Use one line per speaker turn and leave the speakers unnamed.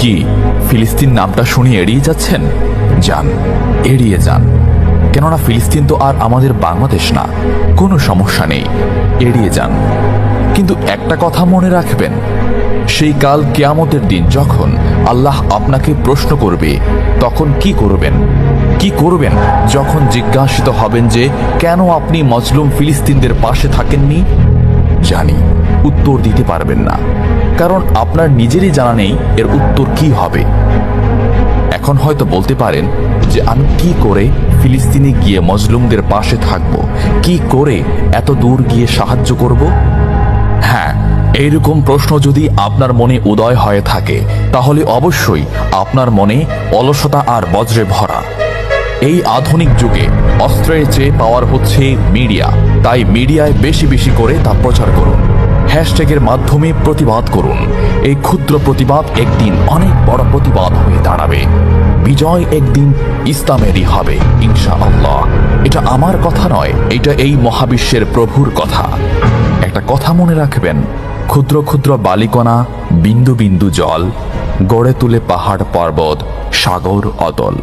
কি ফিলিস্তিন নামটা শুনে এড়িয়ে যাচ্ছেন? যান, এড়িয়ে যান। কেননা ফিলিস্তিন তো আর আমাদের বাংলাদেশ না। কোনো সমস্যা নেই, এড়িয়ে যান। কিন্তু একটা কথা মনে রাখবেন, সেই কাল কিয়ামতের দিন যখন আল্লাহ আপনাকে প্রশ্ন করবে, তখন কি করবেন? কি করবেন যখন জিজ্ঞাসিত হবেন যে কেন আপনি মজলুম ফিলিস্তিনদের পাশে থাকেননি? জানি উত্তর দিতে পারবেন না, কারণ আপনার নিজেরই জানা নেই এর উত্তর কি হবে। এখন হয়তো বলতে পারেন যে আমি কি করে ফিলিস্তিনে গিয়ে মজলুমদের পাশে থাকব, কি করে এত দূর গিয়ে সাহায্য করব? হ্যাঁ, এইরকম প্রশ্ন যদি আপনার মনে উদয় হয়ে থাকে, তাহলে অবশ্যই আপনার মনে অলসতা আর বজ্রে ভরা। এই আধুনিক যুগে অস্ত্রের চেয়ে পাওয়ার হচ্ছে মিডিয়া, তাই মিডিয়ায় বেশি বেশি করে তা প্রচার করুন। হ্যাশট্যাগের মাধ্যমে প্রতিবাদ করুন। এই ক্ষুদ্র প্রতিবাদ একদিন অনেক বড় প্রতিবাদ হয়ে দাঁড়াবে। বিজয় একদিন ইসলামেরই হবে ইনশাআল্লাহ। এটা আমার কথা নয়, এটা এই মহাবিশ্বের প্রভুর কথা। একটা কথা মনে রাখবেন, ক্ষুদ্র ক্ষুদ্র বালিকণা, বিন্দু বিন্দু জল গড়ে তুলে পাহাড় পর্বত, সাগর অতল।